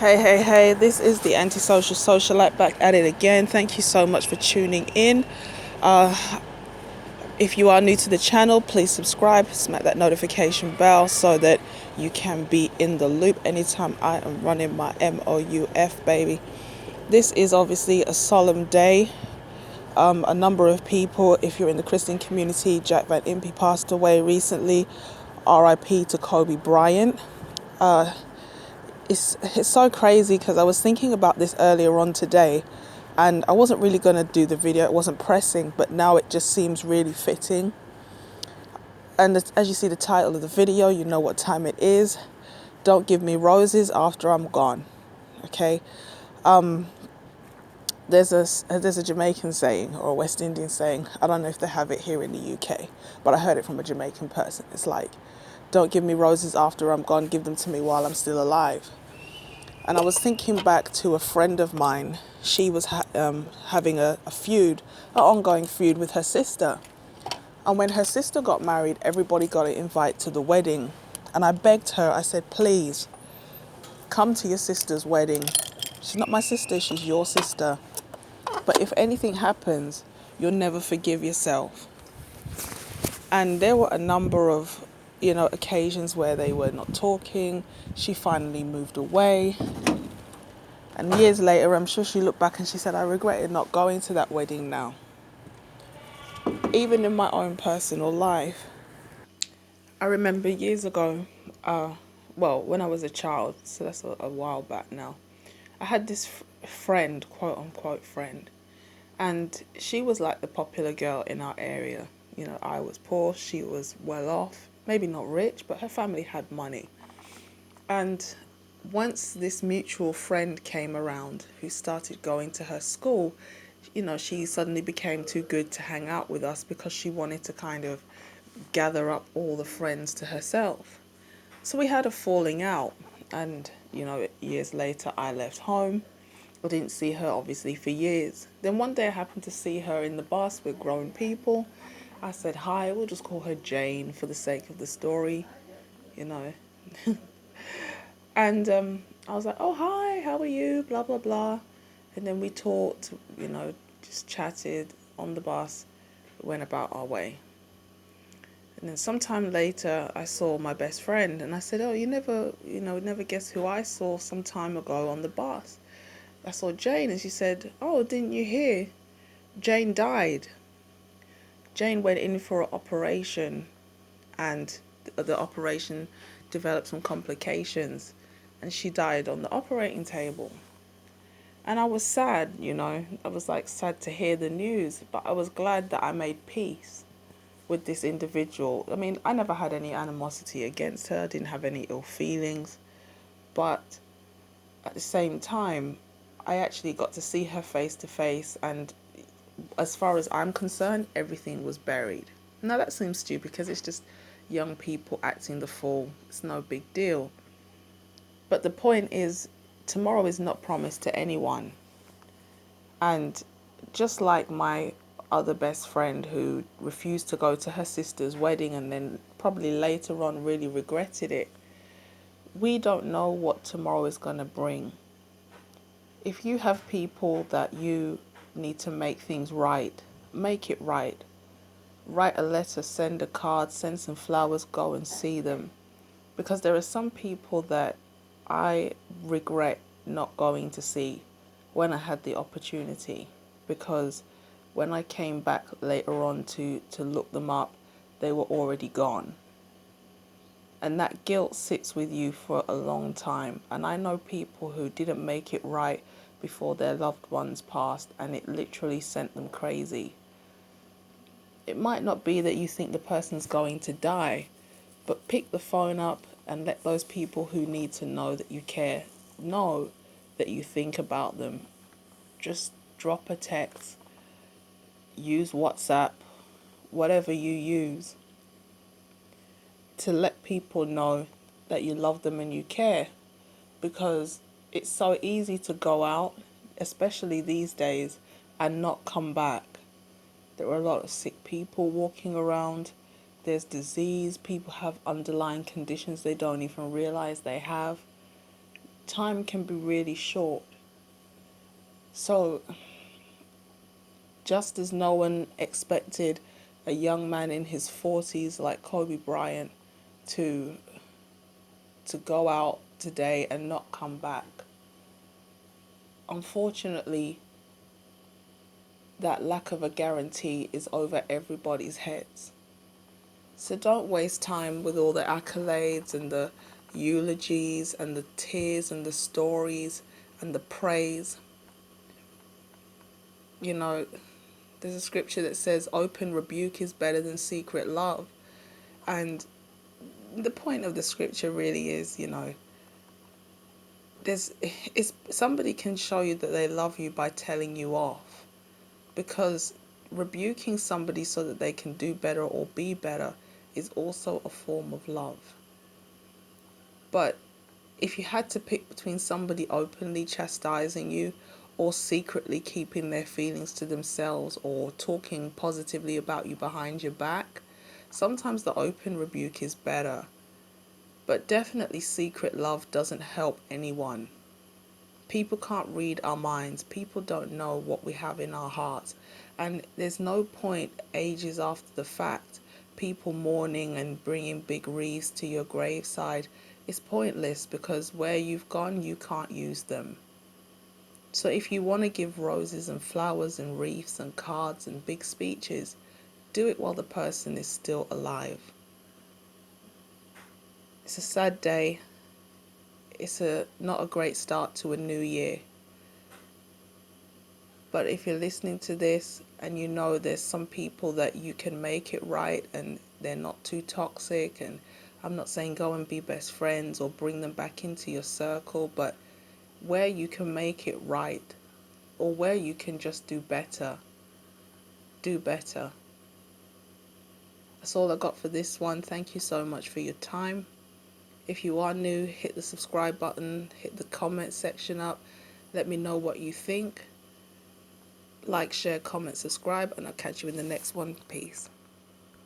Hey, this is the Antisocial Socialite back at it again. Thank you so much for tuning in. If you are new to the channel, please subscribe, smack that notification bell so that you can be in the loop anytime I am running my MOUF, baby. This is obviously a solemn day. A number of people, if you're in the Christian community, Jack Van Impe passed away recently. RIP to Kobe Bryant. It's so crazy because I was thinking about this earlier on today, and I wasn't really going to do the video. It wasn't pressing, but now it just seems really fitting. And as you see the title of the video, you know what time it is. Don't give me roses after I'm gone. Okay. There's a Jamaican saying or a West Indian saying. I don't know if they have it here in the UK, but I heard it from a Jamaican person. It's like, don't give me roses after I'm gone. Give them to me while I'm still alive. And I was thinking back to a friend of mine. She was having a feud, an ongoing feud with her sister. And when her sister got married, everybody got an invite to the wedding. And I begged her, I said, please, come to your sister's wedding. She's not my sister, she's your sister. But if anything happens, you'll never forgive yourself. And there were a number of, occasions where they were not talking. She finally moved away. And years later, I'm sure she looked back and she said, I regretted not going to that wedding now. Even in my own personal life. I remember years ago, when I was a child, so that's a while back now, I had this friend, quote unquote friend, and she was like the popular girl in our area. I was poor, she was well off, maybe not rich, but her family had money. And once this mutual friend came around who started going to her school, she suddenly became too good to hang out with us because she wanted to kind of gather up all the friends to herself. So we had a falling out, and years later I left home. I didn't see her obviously for years. Then one day I happened to see her in the bus with grown people. I said hi, we'll just call her Jane for the sake of the story, you know. And I was like, oh, hi, how are you? Blah, blah, blah. And then we talked, just chatted on the bus, went about our way. And then sometime later, I saw my best friend and I said, oh, you never guess who I saw some time ago on the bus. I saw Jane and she said, oh, didn't you hear? Jane died. Jane went in for an operation and the operation developed some complications and she died on the operating table. And I was sad, I was like sad to hear the news, but I was glad that I made peace with this individual. I mean, I never had any animosity against her, didn't have any ill feelings, but at the same time, I actually got to see her face to face, and as far as I'm concerned, everything was buried. Now that seems stupid because it's just young people acting the fool. It's no big deal. But the point is, tomorrow is not promised to anyone. And just like my other best friend who refused to go to her sister's wedding and then probably later on really regretted it, we don't know what tomorrow is going to bring. If you have people that you need to make things right, make it right. Write a letter, send a card, send some flowers, go and see them. Because there are some people that I regret not going to see when I had the opportunity. Because when I came back later on to look them up, they were already gone. And that guilt sits with you for a long time. And I know people who didn't make it right before their loved ones passed, and it literally sent them crazy. It might not be that you think the person's going to die, but pick the phone up and let those people who need to know that you care know that you think about them. Just drop a text, use WhatsApp, whatever you use, to let people know that you love them and you care. Because it's so easy to go out, especially these days, and not come back. There are a lot of sick people walking around. There's disease. People have underlying conditions they don't even realize they have. time can be really short. So, just as no one expected a young man in his 40s like Kobe Bryant to go out today and not come back, unfortunately, that lack of a guarantee is over everybody's heads. So don't waste time with all the accolades and the eulogies and the tears and the stories and the praise. You know, there's a scripture that says open rebuke is better than secret love. And the point of the scripture really is, somebody can show you that they love you by telling you off, because rebuking somebody so that they can do better or be better is also a form of love. But if you had to pick between somebody openly chastising you or secretly keeping their feelings to themselves or talking positively about you behind your back, sometimes the open rebuke is better. But definitely secret love doesn't help anyone. People can't read our minds. People don't know what we have in our hearts. And there's no point ages after the fact, people mourning and bringing big wreaths to your graveside. It's pointless, because where you've gone, you can't use them. So if you want to give roses and flowers and wreaths and cards and big speeches, do it while the person is still alive. It's a sad day. It's not a great start to a new year. But if you're listening to this and you know there's some people that you can make it right and they're not too toxic, and I'm not saying go and be best friends or bring them back into your circle, but where you can make it right or where you can just do better, do better. That's all I got for this one. Thank you so much for your time. If you are new, hit the subscribe button, hit the comment section up. Let me know what you think. Like, share, comment, subscribe, and I'll catch you in the next one. Peace.